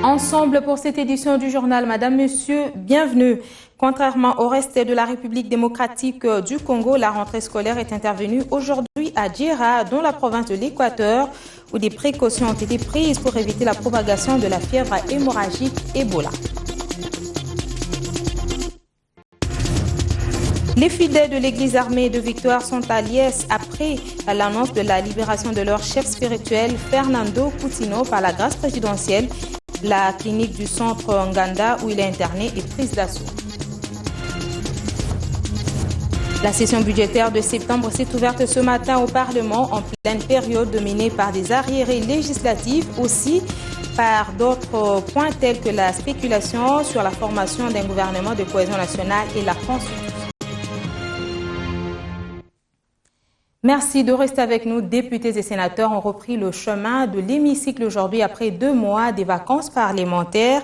Ensemble pour cette édition du journal, Madame, Monsieur, bienvenue. Contrairement au reste de la République démocratique du Congo, la rentrée scolaire est intervenue aujourd'hui à Djera, dans la province de l'Équateur, où des précautions ont été prises pour éviter la propagation de la fièvre hémorragique Ebola. Les fidèles de l'église armée de Victoire sont à Liesse après l'annonce de la libération de leur chef spirituel Fernando Coutinho par la grâce présidentielle. La clinique du centre Nganda où il est interné est prise d'assaut. La session budgétaire de septembre s'est ouverte ce matin au Parlement en pleine période dominée par des arriérés législatifs, aussi par d'autres points tels que la spéculation sur la formation d'un gouvernement de cohésion nationale et la Constitution. Merci de rester avec nous. Députés et sénateurs ont repris le chemin de l'hémicycle aujourd'hui après 2 mois des vacances parlementaires.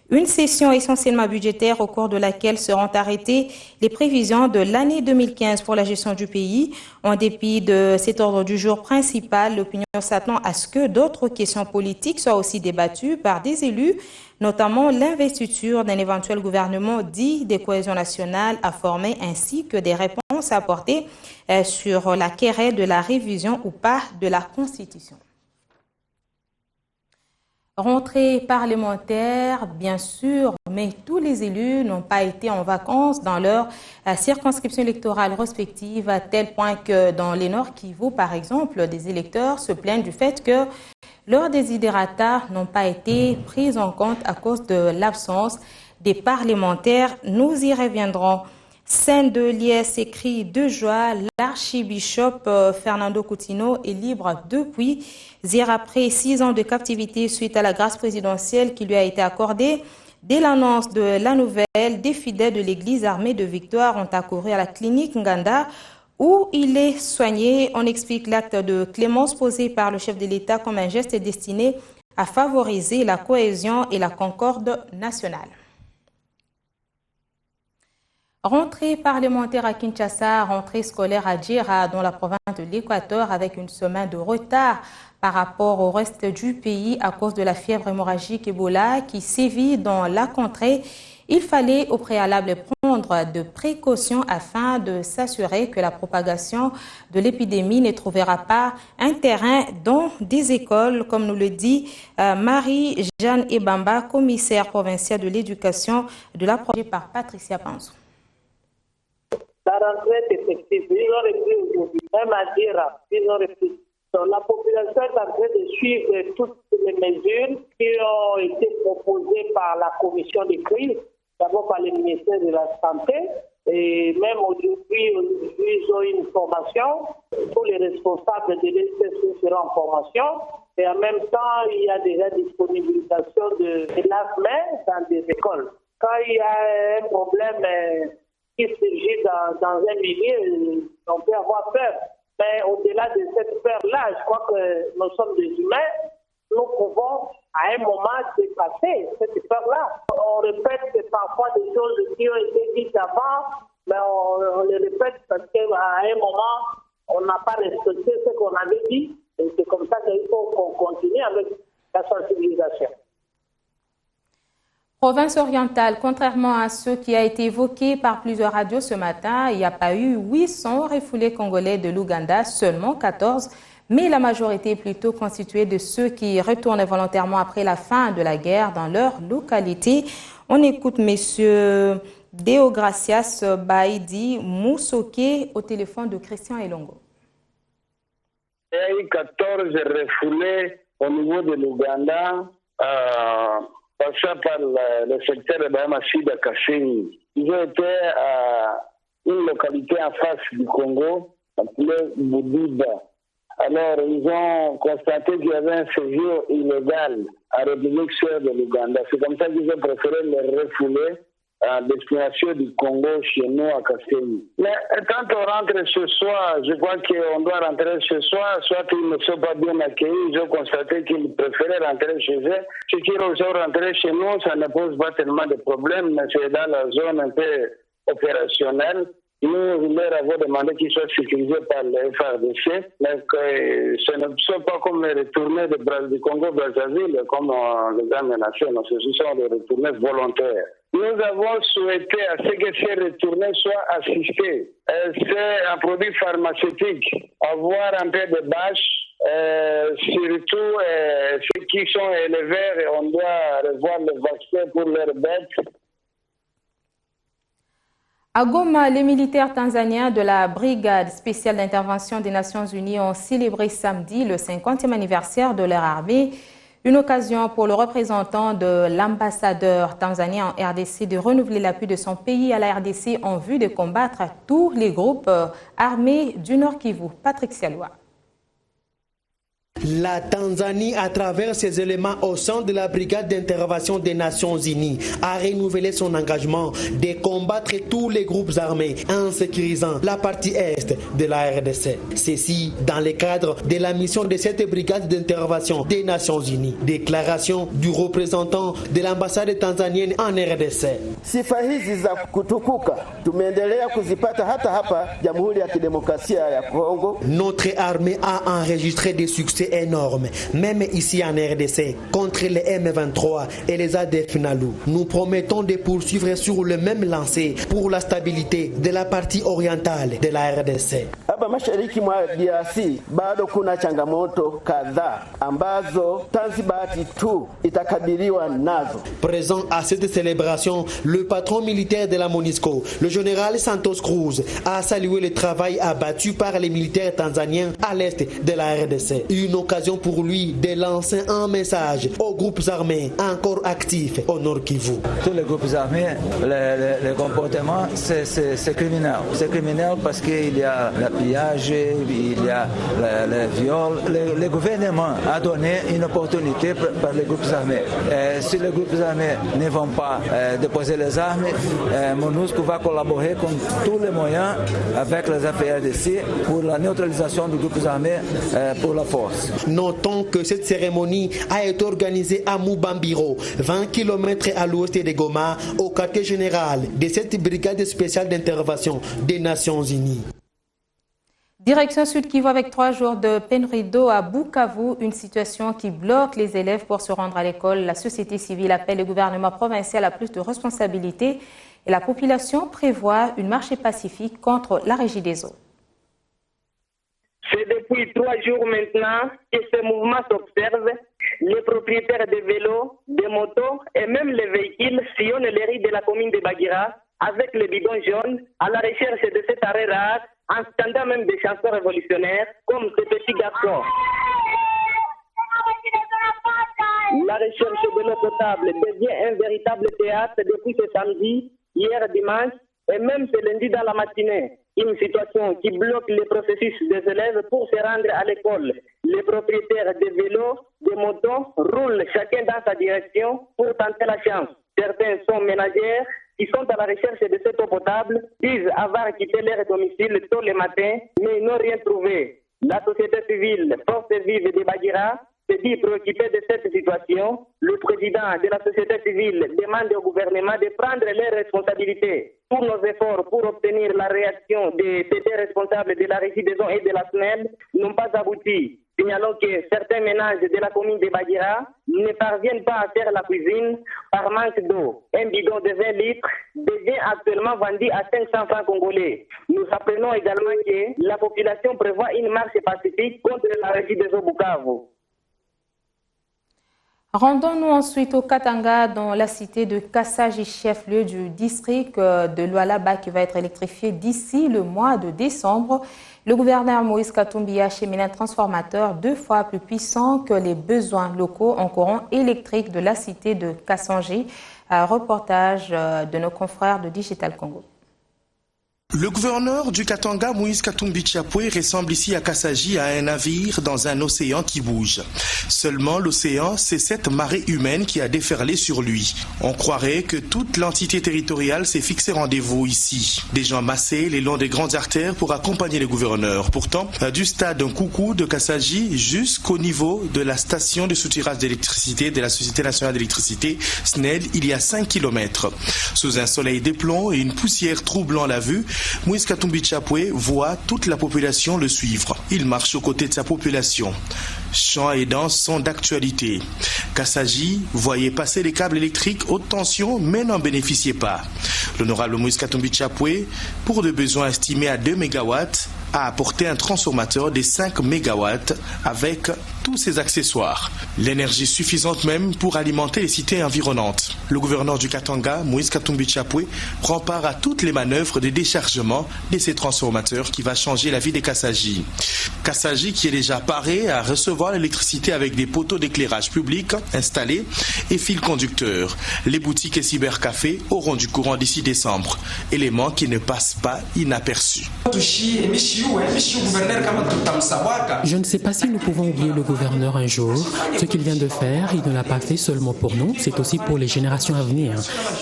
Une session essentiellement budgétaire au cours de laquelle seront arrêtées les prévisions de l'année 2015 pour la gestion du pays. En dépit de cet ordre du jour principal, l'opinion s'attend à ce que d'autres questions politiques soient aussi débattues par des élus, notamment l'investiture d'un éventuel gouvernement dit de cohésion nationale à former, ainsi que des réponses à apporter sur la querelle de la révision ou pas de la Constitution. Rentrée parlementaire, bien sûr, mais tous les élus n'ont pas été en vacances dans leur circonscription électorale respective, à tel point que dans les Nord Kivu, par exemple, des électeurs se plaignent du fait que leurs desiderata n'ont pas été pris en compte à cause de l'absence des parlementaires. Nous y reviendrons. Saint de Liesse écrit de joie, l'archibishop Fernando Coutinho est libre depuis hier après 6 ans de captivité suite à la grâce présidentielle qui lui a été accordée. Dès l'annonce de la nouvelle, des fidèles de l'église armée de Victoire ont accouru à la clinique Nganda où il est soigné. On explique l'acte de clémence posé par le chef de l'État comme un geste destiné à favoriser la cohésion et la concorde nationale. Rentrée parlementaire à Kinshasa, rentrée scolaire à Djera, dans la province de l'Équateur, avec une semaine de retard par rapport au reste du pays à cause de la fièvre hémorragique Ebola qui sévit dans la contrée. Il fallait au préalable prendre de précautions afin de s'assurer que la propagation de l'épidémie ne trouvera pas un terrain dans des écoles, comme nous le dit Marie-Jeanne Ebamba, commissaire provinciale de l'éducation de la province par Patricia Panzou. La rentrée est effective. Ils ont repris aujourd'hui, même à Djera, ils ont repris. Donc, la population est en train de suivre toutes les mesures qui ont été proposées par la commission de crise, d'abord par le ministère de la Santé. Et même aujourd'hui, ils ont une formation. Tous les responsables de l'ESPC seront en formation. Et en même temps, il y a déjà disponibilisation de lave-mains dans des écoles. Quand il y a un problème qui surgit dans un milieu, on peut avoir peur. Mais au-delà de cette peur-là, je crois que nous sommes des humains. Nous pouvons, à un moment, dépasser cette peur-là. On répète parfois des choses qui ont été dites avant, mais on les répète parce qu'à un moment, on n'a pas respecté ce qu'on avait dit. Et c'est comme ça qu'il faut qu'on continue avec la sensibilisation. Province orientale, contrairement à ce qui a été évoqué par plusieurs radios ce matin, il n'y a pas eu 800 refoulés congolais de l'Ouganda, seulement 14, mais la majorité est plutôt constituée de ceux qui retournent volontairement après la fin de la guerre dans leur localité. On écoute M. Deogracias Baïdi Moussoké au téléphone de Christian Elongo. Il y a eu 14 refoulés au niveau de l'Ouganda. Passant par le secteur de Bahamasida Kasséni. Ils ont été à une localité en face du Congo, appelée Boudiba. Alors, ils ont constaté qu'il y avait un séjour illégal à la République de l'Ouganda. C'est comme ça qu'ils ont préféré les refouler à destination du Congo chez nous à Kasséni. Mais quand on rentre ce soir, je crois qu'on doit rentrer ce soir, soit ils ne sont pas bien accueillis, ils ont constaté qu'ils préféraient rentrer chez eux. Ceux qui ont rentré chez nous, ça ne pose pas tellement de problèmes, mais c'est dans la zone un peu opérationnelle. Nous leur avons demandé qu'ils soient sécurisés par le FARDC, mais que ce ne sont pas comme les retournés du Congo-Brazzaville, comme les a menacés, ce sont des retournés volontaires. Nous avons souhaité à ce que ces retournés soient assistés. C'est un produit pharmaceutique, avoir un peu de bâche, surtout ceux qui sont éleveurs, on doit revoir le vaccin pour leurs bêtes. À Goma, les militaires tanzaniens de la Brigade spéciale d'intervention des Nations Unies ont célébré samedi le 50e anniversaire de leur armée. Une occasion pour le représentant de l'ambassadeur tanzanien en RDC de renouveler l'appui de son pays à la RDC en vue de combattre tous les groupes armés du Nord Kivu. Patrick Sialoua. La Tanzanie, à travers ses éléments au sein de la Brigade d'intervention des Nations Unies, a renouvelé son engagement de combattre tous les groupes armés en sécurisant la partie est de la RDC. Ceci dans le cadre de la mission de cette Brigade d'intervention des Nations Unies. Déclaration du représentant de l'ambassade tanzanienne en RDC. Sifa hizi za kutukuka tumeendelea kuzipata hata hapa Jamhuri ya Kidemokrasia ya Kongo. Notre armée a enregistré des succès énorme, même ici en RDC, contre les M23 et les ADF Nalu. Nous promettons de poursuivre sur le même lancé pour la stabilité de la partie orientale de la RDC. Hapa mashariki mwa DRC bado kuna changamoto kadhaa ambazo Tanzibati tu itakabiliwa nazo. Présent à cette célébration, le patron militaire de la MONUSCO, le général Santos Cruz, a salué le travail abattu par les militaires tanzaniens à l'est de la RDC. Une occasion pour lui de lancer un message aux groupes armés encore actifs au Nord Kivu. Tous les groupes armés, le comportement, c'est criminel. C'est criminel parce qu'il y a le pillage, il y a le viol. Le gouvernement a donné une opportunité par les groupes armés. Si les groupes armés ne vont pas déposer les armes, MONUSCO va collaborer con tous les moyens avec les FARDC pour la neutralisation des groupes armés pour la force. Notons que cette cérémonie a été organisée à Mubambiro, 20 km à l'ouest de Goma, au quartier général de cette brigade spéciale d'intervention des Nations Unies. Direction Sud Kivu avec 3 jours de pénurie d'eau à Bukavu, une situation qui bloque les élèves pour se rendre à l'école. La société civile appelle le gouvernement provincial à plus de responsabilités et la population prévoit une marche pacifique contre la régie des eaux. C'est depuis 3 jours maintenant que ce mouvement s'observe. Les propriétaires de vélos, de motos et même les véhicules sillonnent les rues de la commune de Bagira avec les bidons jaunes à la recherche de cet arrêt rare, en scandant même des chansons révolutionnaires comme ce petit garçon. La recherche de l'eau potable devient un véritable théâtre depuis ce samedi, hier dimanche et même ce lundi dans la matinée. Une situation qui bloque le processus des élèves pour se rendre à l'école. Les propriétaires de vélos, de motos roulent chacun dans sa direction pour tenter la chance. Certains sont ménagères qui sont à la recherche de cette eau potable, disent avoir quitté leur domicile tôt le matin, mais ils n'ont rien trouvé. La société civile, Force Vive de Bagira, se dit préoccupé de cette situation. Le président de la société civile demande au gouvernement de prendre les responsabilités. Tous nos efforts pour obtenir la réaction des responsables de la régie des eaux et de la SNEL n'ont pas abouti. Signalons que certains ménages de la commune de Bagira ne parviennent pas à faire la cuisine par manque d'eau. Un bidon de 20 litres devient actuellement vendu à 500 francs congolais. Nous apprenons également que la population prévoit une marche pacifique contre la régie des eaux Bukavu. Rendons-nous ensuite au Katanga, dans la cité de Kassaji, chef-lieu du district de Lualaba, qui va être électrifié d'ici le mois de décembre. Le gouverneur Moïse Katumbi a acheminé un transformateur 2 fois plus puissant que les besoins locaux en courant électrique de la cité de Kassaji. Reportage de nos confrères de Digital Congo. Le gouverneur du Katanga, Moïse Katumbi Chapwe, ressemble ici à Kassaji à un navire dans un océan qui bouge. Seulement l'océan, c'est cette marée humaine qui a déferlé sur lui. On croirait que toute l'entité territoriale s'est fixé rendez-vous ici. Des gens massés les long des grandes artères pour accompagner le gouverneur. Pourtant, du stade Nkoukou de Kassaji jusqu'au niveau de la station de soutirage d'électricité de la Société nationale d'électricité, SNEL, il y a 5 km. Sous un soleil de plomb et une poussière troublant la vue, Moïse Katumbi Tchapoué voit toute la population le suivre. Il marche aux côtés de sa population. Chants et danses sont d'actualité. Kassaji voyait passer les câbles électriques haute tension mais n'en bénéficiait pas. L'honorable Moïse Katumbi Tchapoué, pour des besoins estimés à 2 MW, a apporté un transformateur de 5 MW avec tous ses accessoires. L'énergie suffisante même pour alimenter les cités environnantes. Le gouverneur du Katanga, Moïse Katumbi Tchapoué, prend part à toutes les manœuvres de déchargement de ces transformateurs qui va changer la vie des Kassaji. Kassaji qui est déjà paré à recevoir l'électricité avec des poteaux d'éclairage public installés et fils conducteurs. Les boutiques et cybercafés auront du courant d'ici décembre, élément qui ne passe pas inaperçu. Je ne sais pas si nous pouvons oublier le gouverneur un jour. Ce qu'il vient de faire, il ne l'a pas fait seulement pour nous, c'est aussi pour les générations à venir.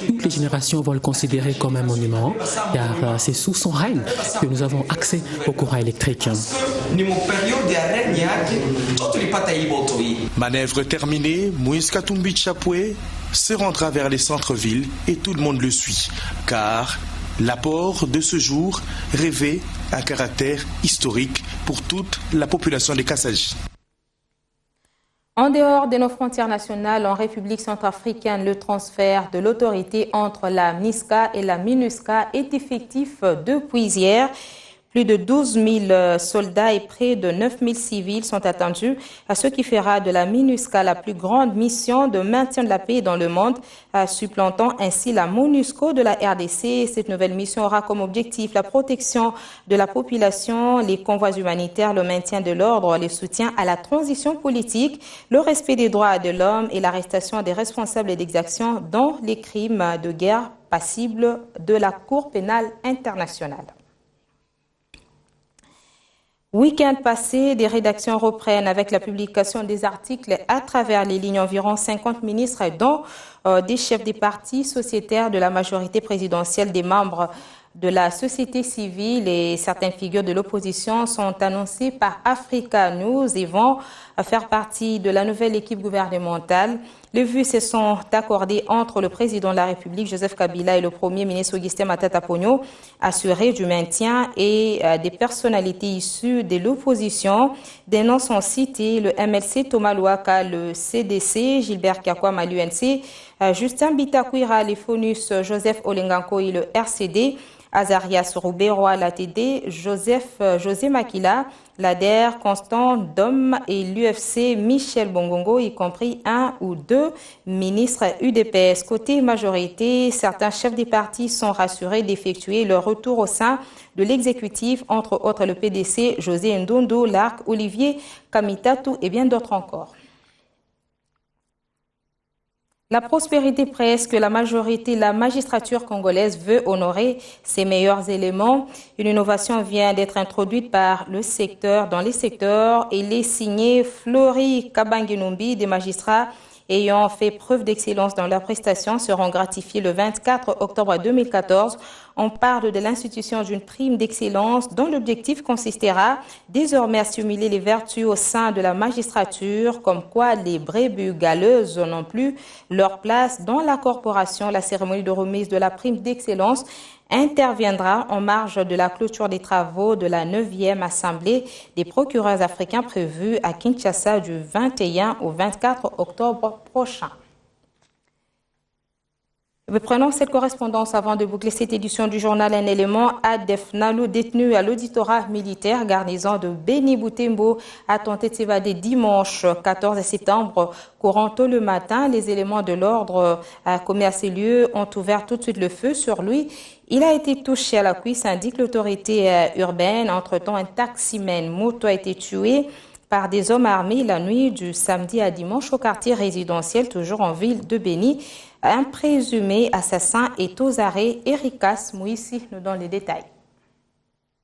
Toutes les générations vont le considérer comme un monument, car c'est sous son règne que nous avons accès au courant électrique. Manœuvre terminée, Moïse Katumbi Tchapoué se rendra vers les centres-villes et tout le monde le suit, car l'apport de ce jour revêt un caractère historique pour toute la population des Kassaji. En dehors de nos frontières nationales, en République centrafricaine, le transfert de l'autorité entre la MINUSCA et la MINUSCA est effectif depuis hier. Plus de 12 000 soldats et près de 9 000 civils sont attendus, à ce qui fera de la MINUSCA la plus grande mission de maintien de la paix dans le monde, supplantant ainsi la MONUSCO de la RDC. Cette nouvelle mission aura comme objectif la protection de la population, les convois humanitaires, le maintien de l'ordre, le soutien à la transition politique, le respect des droits de l'homme et l'arrestation des responsables d'exactions dans les crimes de guerre passibles de la Cour pénale internationale. Week-end passé, des rédactions reprennent avec la publication des articles à travers les lignes. Environ 50 ministres, dont des chefs des partis sociétaires de la majorité présidentielle, des membres de la société civile et certaines figures de l'opposition sont annoncés par Africa News et vont faire partie de la nouvelle équipe gouvernementale. Les vues se sont accordées entre le président de la République, Joseph Kabila, et le premier ministre Augustin Matata Ponyo, assurés du maintien, et des personnalités issues de l'opposition. Des noms sont cités: le MLC Thomas Louaka, le CDC, Gilbert Kiakwama, l'UNC, Justin Bitakwira, les FONUS, Joseph Olenganko et le RCD, Azarias Roubero, l'ATD, José Makila, l'ADER, Constant Dom et l'UFC Michel Bongongo, y compris 1 ou 2 ministres UDPS. Côté majorité, certains chefs des partis sont rassurés d'effectuer leur retour au sein de l'exécutif, entre autres le PDC, José Ndondo, l'ARC, Olivier Kamitatou et bien d'autres encore. La prospérité presque, la magistrature congolaise veut honorer ses meilleurs éléments. Une innovation vient d'être introduite par le secteur, dans les secteurs, et les signés Flori Kabanginumbi, des magistrats ayant fait preuve d'excellence dans leurs prestations, seront gratifiés le 24 octobre 2014. On parle de l'institution d'une prime d'excellence dont l'objectif consistera désormais à stimuler les vertus au sein de la magistrature, comme quoi les brebis galeuses n'ont plus leur place dans la corporation. La cérémonie de remise de la prime d'excellence interviendra en marge de la clôture des travaux de la 9e Assemblée des procureurs africains prévue à Kinshasa du 21 au 24 octobre prochain. Prenons cette correspondance avant de boucler cette édition du journal. Un élément Adef Nalo, détenu à l'auditorat militaire garnison de Beni Boutembo, a tenté de s'évader dimanche 14 septembre. Courant tôt le matin, les éléments de l'ordre commis à ces lieux ont ouvert tout de suite le feu sur lui. Il a été touché à la cuisse, indique l'autorité urbaine. Entre-temps, un taximène moto a été tué par des hommes armés la nuit du samedi à dimanche au quartier résidentiel, toujours en ville de Beni. Un présumé assassin est aux arrêts. Ericas Mouissi nous donne les détails.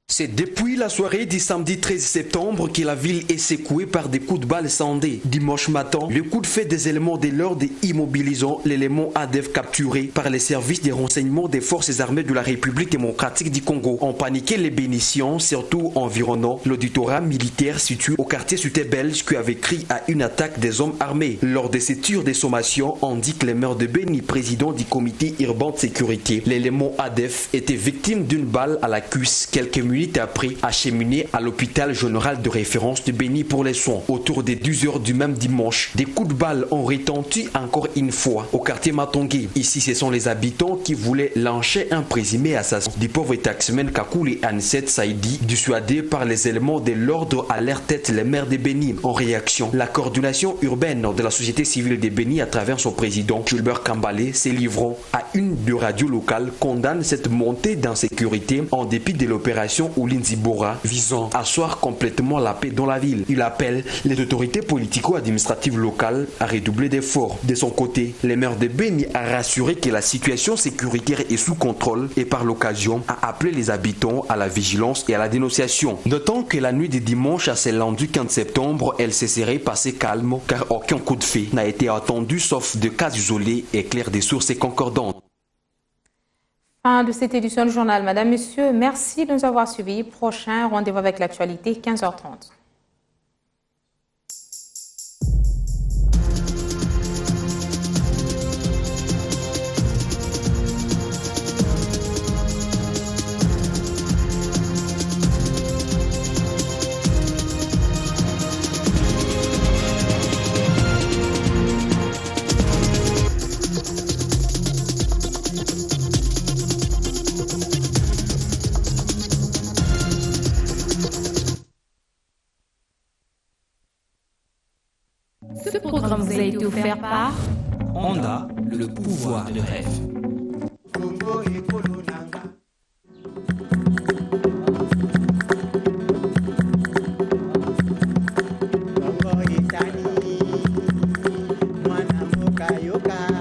C'est depuis la soirée du samedi 13 septembre que la ville est secouée par des coups de balles scindés. Dimanche matin, le coup de feu des éléments de l'ordre immobilisant l'élément ADF capturé par les services de renseignement des forces armées de la République démocratique du Congo ont paniqué les bénitiens, surtout environnant l'auditorat militaire situé au quartier Cité Belge qui avait crié à une attaque des hommes armés. Lors de ces tirs de sommation, indique le maire de Béni, président du comité urbain de sécurité, l'élément ADF était victime d'une balle à la cuisse quelques minutes après acheminé à l'hôpital général de référence de Béni pour les soins. Autour des 12h du même dimanche, des coups de balle ont retenti encore une fois au quartier Matongé. Ici, ce sont les habitants qui voulaient lyncher un présumé assassin du pauvre taximan Kakouli Anisset Saïdi, dissuadé par les éléments de l'ordre à leur tête les maires de Béni. En réaction, la coordination urbaine de la société civile de Béni à travers son président Gilbert Kambalé, se livrant à une de radio locale, condamne cette montée d'insécurité en dépit de l'opération Oulinzi Bora visant à asseoir complètement la paix dans la ville. Il appelle les autorités politico-administratives locales à redoubler d'efforts. De son côté, le maire de Béni a rassuré que la situation sécuritaire est sous contrôle et par l'occasion a appelé les habitants à la vigilance et à la dénonciation. Notons que la nuit de dimanche à ce lundi 15 septembre, elle s'est serrée passée calme car aucun coup de feu n'a été attendu sauf de cas isolés et clairs des sources concordantes. Fin de cette édition du journal. Madame, Monsieur, merci de nous avoir suivis. Prochain rendez-vous avec l'actualité, 15h30. Ce programme vous a été offert par Honda, le pouvoir de rêve. Mwana moka yoka